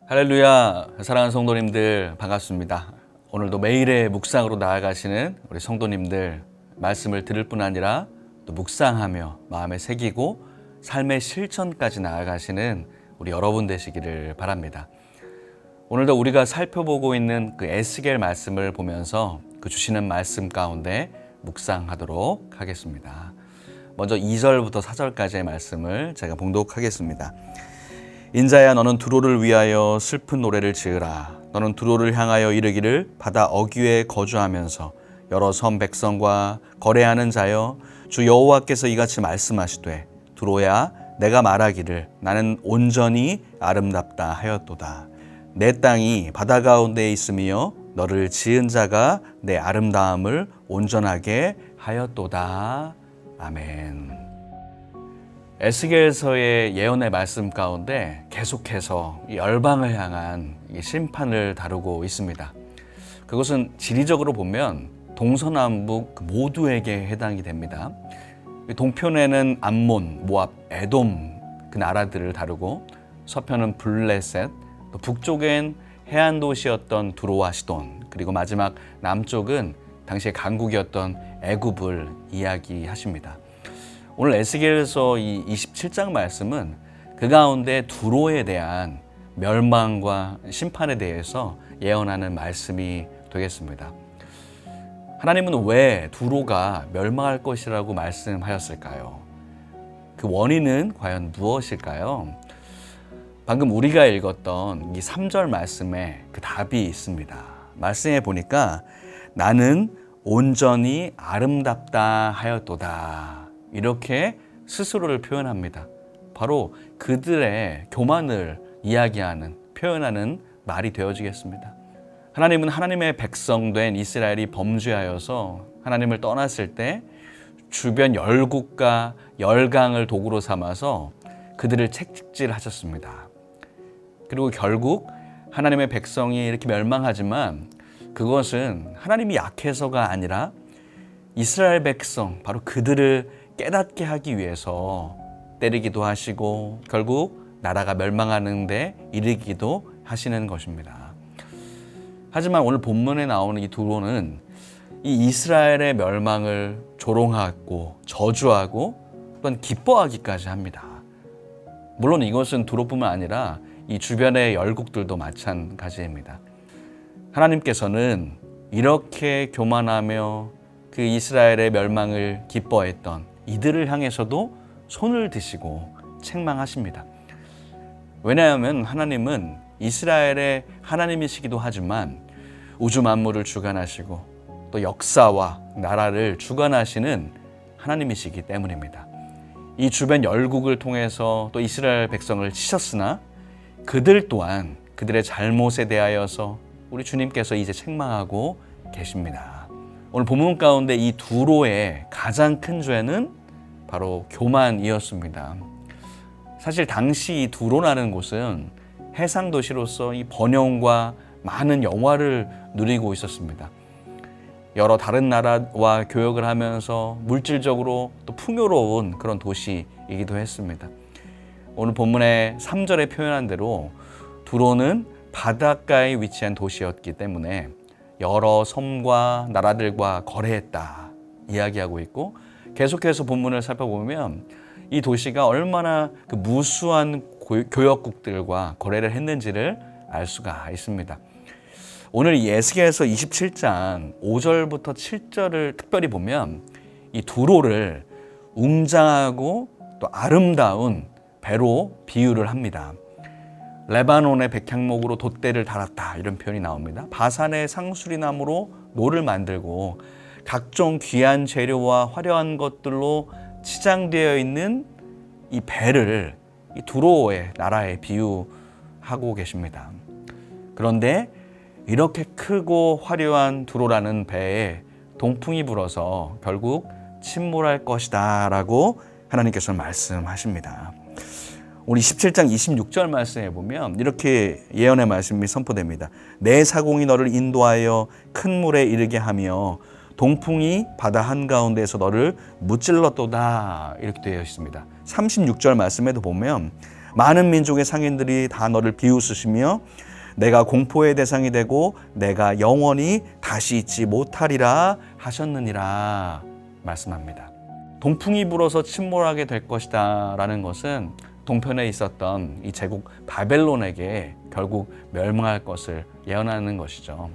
할렐루야, 사랑하는 성도님들 반갑습니다. 오늘도 매일의 묵상으로 나아가시는 우리 성도님들 말씀을 들을 뿐 아니라 또 묵상하며 마음에 새기고 삶의 실천까지 나아가시는 우리 여러분 되시기를 바랍니다. 오늘도 우리가 살펴보고 있는 그 에스겔 말씀을 보면서 그 주시는 말씀 가운데 묵상하도록 하겠습니다. 먼저 2절부터 4절까지의 말씀을 제가 봉독하겠습니다. 인자야, 너는 두로를 위하여 슬픈 노래를 지으라. 너는 두로를 향하여 이르기를 바다 어귀에 거주하면서 여러 섬 백성과 거래하는 자여, 주 여호와께서 이같이 말씀하시되 두로야, 내가 말하기를 나는 온전히 아름답다 하였도다. 내 땅이 바다 가운데에 있으며 너를 지은 자가 내 아름다움을 온전하게 하였도다. 아멘. 에스겔서의 예언의 말씀 가운데 계속해서 이 열방을 향한 이 심판을 다루고 있습니다. 그것은 지리적으로 보면 동서남북 모두에게 해당이 됩니다. 동편에는 암몬, 모압, 에돔 그 나라들을 다루고 서편은 블레셋, 또 북쪽엔 해안 도시였던 두로와 시돈, 그리고 마지막 남쪽은 당시의 강국이었던 애굽을 이야기하십니다. 오늘 에스겔서 이 27장 말씀은 그 가운데 두로에 대한 멸망과 심판에 대해서 예언하는 말씀이 되겠습니다. 하나님은 왜 두로가 멸망할 것이라고 말씀하였을까요? 그 원인은 과연 무엇일까요? 방금 우리가 읽었던 이 3절 말씀에 그 답이 있습니다. 말씀에 보니까 나는 온전히 아름답다 하였도다. 이렇게 스스로를 표현합니다. 바로 그들의 교만을 이야기하는, 표현하는 말이 되어지겠습니다. 하나님은 하나님의 백성된 이스라엘이 범죄하여서 하나님을 떠났을 때 주변 열국과 열강을 도구로 삼아서 그들을 채찍질하셨습니다. 그리고 결국 하나님의 백성이 이렇게 멸망하지만 그것은 하나님이 약해서가 아니라 이스라엘 백성, 바로 그들을 깨닫게 하기 위해서 때리기도 하시고 결국 나라가 멸망하는 데 이르기도 하시는 것입니다. 하지만 오늘 본문에 나오는 이 두로는 이 이스라엘의 멸망을 조롱하고 저주하고 또한 기뻐하기까지 합니다. 물론 이것은 두로뿐만 아니라 이 주변의 열국들도 마찬가지입니다. 하나님께서는 이렇게 교만하며 그 이스라엘의 멸망을 기뻐했던 이들을 향해서도 손을 드시고 책망하십니다. 왜냐하면 하나님은 이스라엘의 하나님이시기도 하지만 우주 만물을 주관하시고 또 역사와 나라를 주관하시는 하나님이시기 때문입니다. 이 주변 열국을 통해서 또 이스라엘 백성을 치셨으나 그들 또한 그들의 잘못에 대하여서 우리 주님께서 이제 책망하고 계십니다. 오늘 본문 가운데 이 두로의 가장 큰 죄는 바로 교만이었습니다. 사실 당시 이 두로라는 곳은 해상 도시로서 이 번영과 많은 영화를 누리고 있었습니다. 여러 다른 나라와 교역을 하면서 물질적으로 또 풍요로운 그런 도시이기도 했습니다. 오늘 본문의 3절에 표현한 대로 두로는 바닷가에 위치한 도시였기 때문에 여러 섬과 나라들과 거래했다 이야기하고 있고, 계속해서 본문을 살펴보면 이 도시가 얼마나 그 무수한 교역국들과 거래를 했는지를 알 수가 있습니다. 오늘 이 에스겔서 27장 5절부터 7절을 특별히 보면 이 두로를 웅장하고 또 아름다운 배로 비유를 합니다. 레바논의 백향목으로 돛대를 달았다 이런 표현이 나옵니다. 바산의 상수리나무로 노를 만들고 각종 귀한 재료와 화려한 것들로 치장되어 있는 이 배를 이 두로의 나라에 비유하고 계십니다. 그런데 이렇게 크고 화려한 두로라는 배에 동풍이 불어서 결국 침몰할 것이다 라고 하나님께서 말씀하십니다. 우리 17장 26절 말씀에 보면 이렇게 예언의 말씀이 선포됩니다. 내 사공이 너를 인도하여 큰 물에 이르게 하며 동풍이 바다 한가운데에서 너를 무찔렀도다 이렇게 되어 있습니다. 36절 말씀에도 보면 많은 민족의 상인들이 다 너를 비웃으시며 내가 공포의 대상이 되고 내가 영원히 다시 잊지 못하리라 하셨느니라 말씀합니다. 동풍이 불어서 침몰하게 될 것이다 라는 것은 동편에 있었던 이 제국 바벨론에게 결국 멸망할 것을 예언하는 것이죠.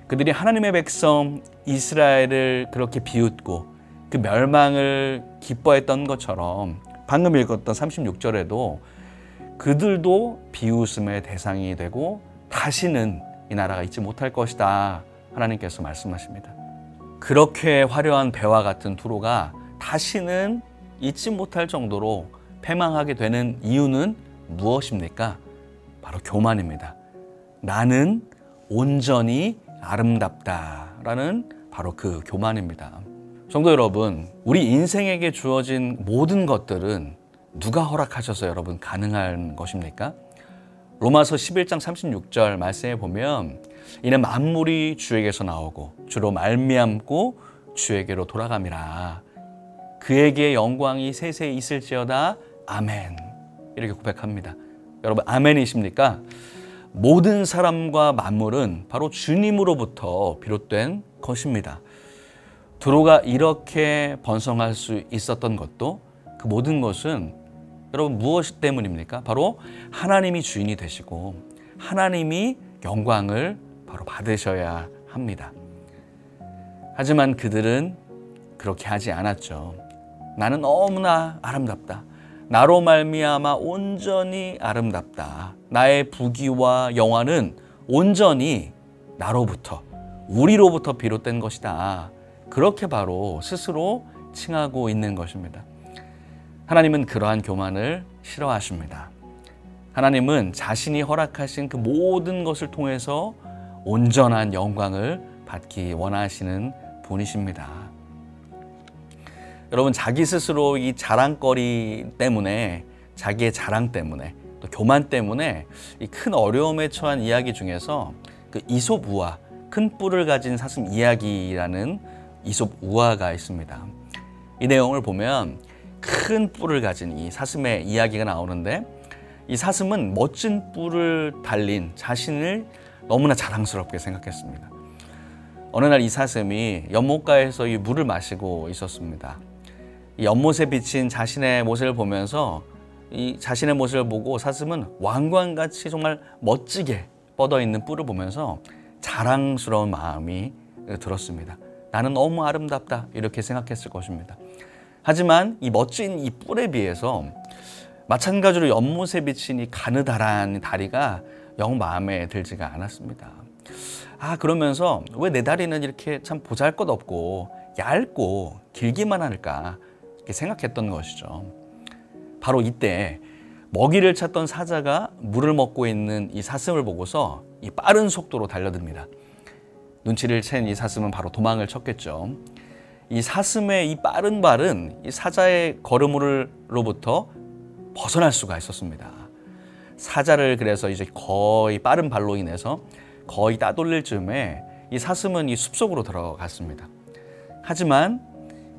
그들이 하나님의 백성 이스라엘을 그렇게 비웃고 그 멸망을 기뻐했던 것처럼 방금 읽었던 36절에도 그들도 비웃음의 대상이 되고 다시는 이 나라가 있지 못할 것이다 하나님께서 말씀하십니다. 그렇게 화려한 배와 같은 투로가 다시는 잊지 못할 정도로 패망하게 되는 이유는 무엇입니까? 바로 교만입니다. 나는 온전히 아름답다라는 바로 그 교만입니다. 성도 여러분, 우리 인생에게 주어진 모든 것들은 누가 허락하셔서 여러분 가능한 것입니까? 로마서 11장 36절 말씀에 보면 이는 만물이 주에게서 나오고 주로 말미암고 주에게로 돌아감이라. 그에게 영광이 세세히 있을지어다. 아멘. 이렇게 고백합니다. 여러분 아멘이십니까? 모든 사람과 만물은 바로 주님으로부터 비롯된 것입니다. 두로가 이렇게 번성할 수 있었던 것도 그 모든 것은 여러분 무엇 때문입니까? 바로 하나님이 주인이 되시고 하나님이 영광을 바로 받으셔야 합니다. 하지만 그들은 그렇게 하지 않았죠. 나는 너무나 아름답다. 나로 말미암아 온전히 아름답다. 나의 부귀와 영화는 온전히 나로부터, 우리로부터 비롯된 것이다. 그렇게 바로 스스로 칭하고 있는 것입니다. 하나님은 그러한 교만을 싫어하십니다. 하나님은 자신이 허락하신 그 모든 것을 통해서 온전한 영광을 받기 원하시는 분이십니다. 여러분 자기 스스로 이 자랑거리 때문에 자기의 자랑 때문에 또 교만 때문에 이 큰 어려움에 처한 이야기 중에서 그 이솝 우화, 큰 뿔을 가진 사슴 이야기라는 이솝 우화가 있습니다. 이 내용을 보면 큰 뿔을 가진 이 사슴의 이야기가 나오는데 이 사슴은 멋진 뿔을 달린 자신을 너무나 자랑스럽게 생각했습니다. 어느 날 이 사슴이 연못가에서 이 물을 마시고 있었습니다. 이 연못에 비친 자신의 모습을 보면서 이 자신의 모습을 보고 사슴은 왕관같이 정말 멋지게 뻗어있는 뿔을 보면서 자랑스러운 마음이 들었습니다. 나는 너무 아름답다 이렇게 생각했을 것입니다. 하지만 이 멋진 이 뿔에 비해서 마찬가지로 연못에 비친 이 가느다란 다리가 영 마음에 들지가 않았습니다. 그러면서 왜 내 다리는 이렇게 참 보잘것없고 얇고 길기만 할까 이렇게 생각했던 것이죠. 바로 이때 먹이를 찾던 사자가 물을 먹고 있는 이 사슴을 보고서 이 빠른 속도로 달려듭니다. 눈치를 챈 이 사슴은 바로 도망을 쳤겠죠. 이 사슴의 이 빠른 발은 이 사자의 걸음으로부터 벗어날 수가 있었습니다. 사자를 그래서 이제 거의 빠른 발로 인해서 거의 따돌릴 즈음에 이 사슴은 이 숲속으로 들어갔습니다. 하지만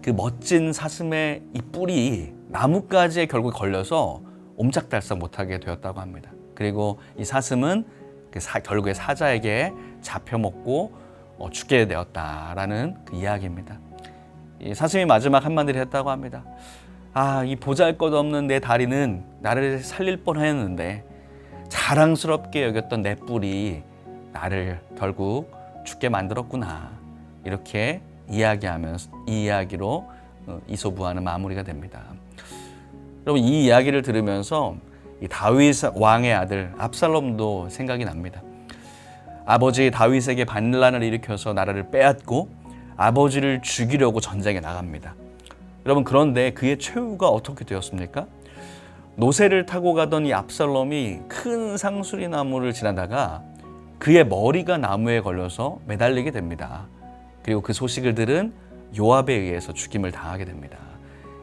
그 멋진 사슴의 이 뿔이 나뭇가지에 결국 걸려서 옴짝달싹 못하게 되었다고 합니다. 그리고 이 사슴은 결국에 사자에게 잡혀먹고 죽게 되었다라는 그 이야기입니다. 이 사슴이 마지막 한마디를 했다고 합니다. 이 보잘것없는 내 다리는 나를 살릴 뻔했는데 자랑스럽게 여겼던 내 뿔이 나를 결국 죽게 만들었구나. 이렇게 이야기하면서 이 이야기로 이솝 우화는 마무리가 됩니다. 여러분 이 이야기를 들으면서 이 다윗 왕의 아들 압살롬도 생각이 납니다. 아버지 다윗에게 반란을 일으켜서 나라를 빼앗고 아버지를 죽이려고 전쟁에 나갑니다. 여러분 그런데 그의 최후가 어떻게 되었습니까? 노새를 타고 가던 이 압살롬이 큰 상수리 나무를 지나다가 그의 머리가 나무에 걸려서 매달리게 됩니다. 그리고 그 소식을 들은 요압에 의해서 죽임을 당하게 됩니다.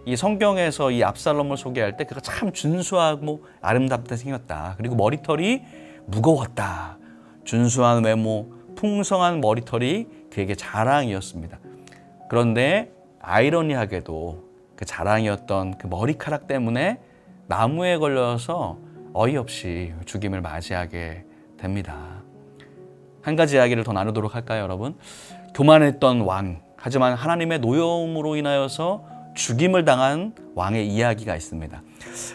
이 성경에서 이 압살롬을 소개할 때 그가 참 준수하고 아름답게 생겼다. 그리고 머리털이 무거웠다. 준수한 외모, 풍성한 머리털이 그에게 자랑이었습니다. 그런데 아이러니하게도 그 자랑이었던 그 머리카락 때문에 나무에 걸려서 어이없이 죽임을 맞이하게 됩니다. 한 가지 이야기를 더 나누도록 할까요, 여러분? 교만했던 왕, 하지만 하나님의 노여움으로 인하여서 죽임을 당한 왕의 이야기가 있습니다.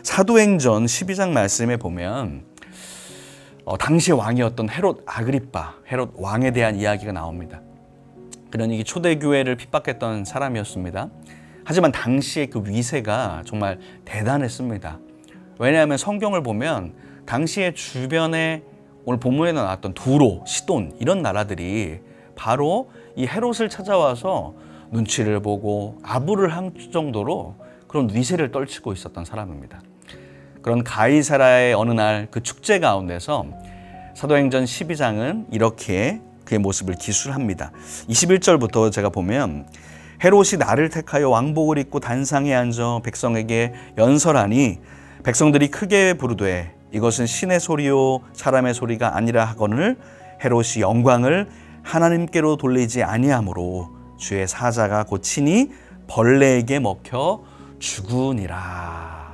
사도행전 12장 말씀에 보면 당시 왕이었던 헤롯 아그리파, 헤롯 왕에 대한 이야기가 나옵니다. 그는 이 초대교회를 핍박했던 사람이었습니다. 하지만 당시의 그 위세가 정말 대단했습니다. 왜냐하면 성경을 보면 당시의 주변에 오늘 본문에 나왔던 두로, 시돈 이런 나라들이 바로 이 헤롯을 찾아와서 눈치를 보고 아부를 할 정도로 그런 위세를 떨치고 있었던 사람입니다. 그런 가이사라의 어느 날 그 축제 가운데서 사도행전 12장은 이렇게 그의 모습을 기술합니다. 21절부터 제가 보면 헤롯이 나를 택하여 왕복을 입고 단상에 앉아 백성에게 연설하니 백성들이 크게 부르되 이것은 신의 소리요 사람의 소리가 아니라 하거늘 헤롯이 영광을 하나님께로 돌리지 아니하므로 주의 사자가 고치니 벌레에게 먹혀 죽으니라.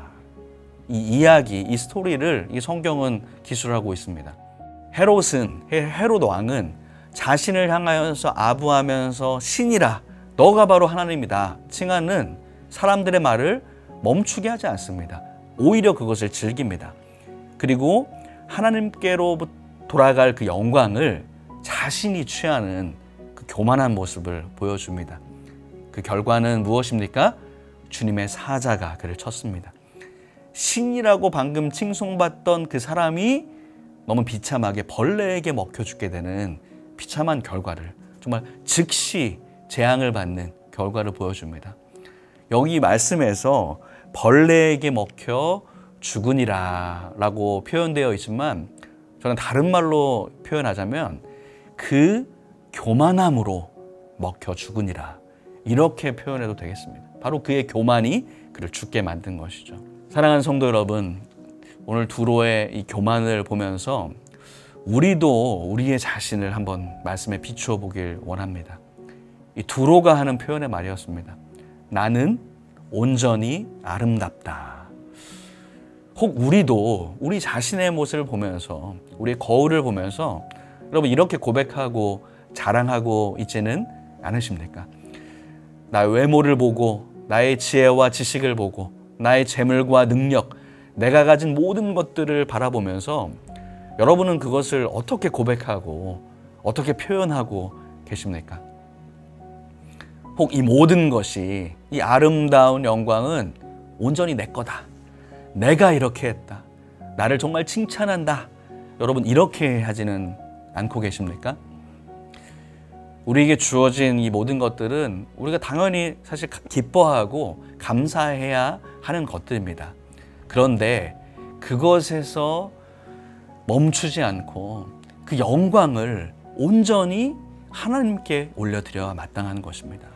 이 이야기, 이 스토리를 이 성경은 기술하고 있습니다. 헤롯 왕은 자신을 향하여서 아부하면서 신이라 너가 바로 하나님이다 칭하는 사람들의 말을 멈추게 하지 않습니다. 오히려 그것을 즐깁니다. 그리고 하나님께로 돌아갈 그 영광을 자신이 취하는 그 교만한 모습을 보여줍니다. 그 결과는 무엇입니까? 주님의 사자가 그를 쳤습니다. 신이라고 방금 칭송받던 그 사람이 너무 비참하게 벌레에게 먹혀 죽게 되는 비참한 결과를, 정말 즉시 재앙을 받는 결과를 보여줍니다. 여기 말씀에서 벌레에게 먹혀 죽으니라 라고 표현되어 있지만 저는 다른 말로 표현하자면 그 교만함으로 먹혀 죽으니라 이렇게 표현해도 되겠습니다. 바로 그의 교만이 그를 죽게 만든 것이죠. 사랑하는 성도 여러분, 오늘 두로의 이 교만을 보면서 우리도 우리의 자신을 한번 말씀에 비추어 보길 원합니다. 이 두로가 하는 표현의 말이었습니다. 나는 온전히 아름답다. 혹 우리도 우리 자신의 모습을 보면서, 우리의 거울을 보면서 여러분 이렇게 고백하고 자랑하고 있지는 않으십니까? 나의 외모를 보고, 나의 지혜와 지식을 보고, 나의 재물과 능력, 내가 가진 모든 것들을 바라보면서 여러분은 그것을 어떻게 고백하고 어떻게 표현하고 계십니까? 혹 이 모든 것이, 이 아름다운 영광은 온전히 내 거다. 내가 이렇게 했다. 나를 정말 칭찬한다. 여러분 이렇게 하지는 않고 계십니까? 우리에게 주어진 이 모든 것들은 우리가 당연히 사실 기뻐하고 감사해야 하는 것들입니다. 그런데 그것에서 멈추지 않고 그 영광을 온전히 하나님께 올려드려야 마땅한 것입니다.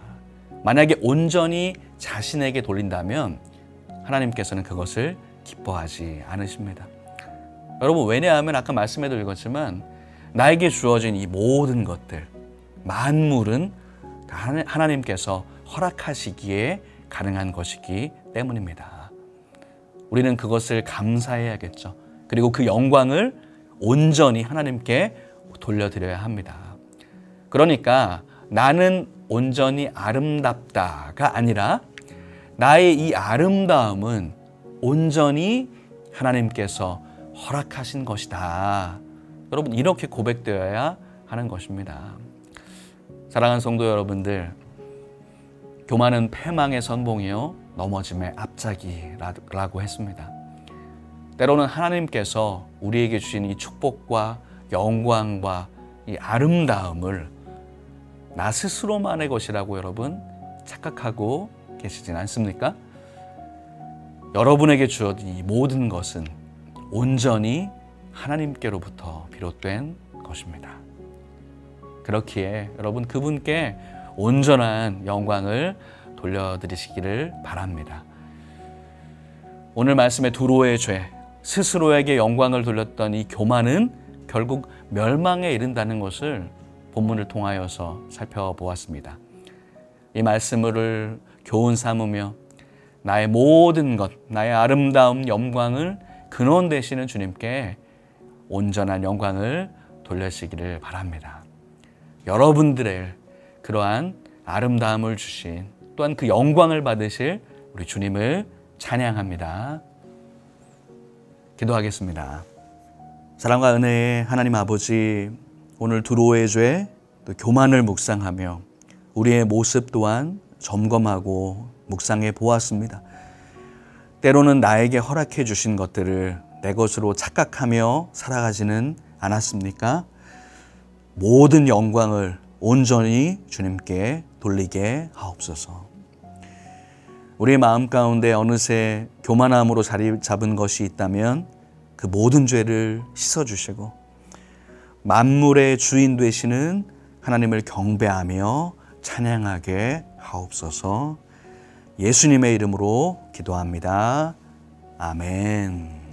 만약에 온전히 자신에게 돌린다면 하나님께서는 그것을 기뻐하지 않으십니다. 여러분 왜냐하면 아까 말씀에도 읽었지만 나에게 주어진 이 모든 것들, 만물은 하나님께서 허락하시기에 가능한 것이기 때문입니다. 우리는 그것을 감사해야겠죠. 그리고 그 영광을 온전히 하나님께 돌려드려야 합니다. 그러니까 나는 온전히 아름답다가 아니라 나의 이 아름다움은 온전히 하나님께서 허락하신 것이다. 여러분 이렇게 고백되어야 하는 것입니다. 사랑하는 성도 여러분들, 교만은 패망의 선봉이요 넘어짐의 앞자기라고 했습니다. 때로는 하나님께서 우리에게 주신 이 축복과 영광과 이 아름다움을 나 스스로만의 것이라고 여러분 착각하고 계시진 않습니까? 여러분에게 주어진 이 모든 것은 온전히 하나님께로부터 비롯된 것입니다. 그렇기에 여러분 그분께 온전한 영광을 돌려드리시기를 바랍니다. 오늘 말씀의 두로의 죄, 스스로에게 영광을 돌렸던 이 교만은 결국 멸망에 이른다는 것을 본문을 통하여서 살펴보았습니다. 이 말씀을 교훈 삼으며 나의 모든 것, 나의 아름다움, 영광을 근원 되시는 주님께 온전한 영광을 돌려시기를 바랍니다. 여러분들의 그러한 아름다움을 주신 또한 그 영광을 받으실 우리 주님을 찬양합니다. 기도하겠습니다. 사랑과 은혜의 하나님 아버지, 오늘 두로의 죄, 또 교만을 묵상하며 우리의 모습 또한 점검하고 묵상해 보았습니다. 때로는 나에게 허락해 주신 것들을 내 것으로 착각하며 살아가지는 않았습니까? 모든 영광을 온전히 주님께 돌리게 하옵소서. 우리의 마음 가운데 어느새 교만함으로 자리 잡은 것이 있다면 그 모든 죄를 씻어주시고 만물의 주인 되시는 하나님을 경배하며 찬양하게 하옵소서. 예수님의 이름으로 기도합니다. 아멘.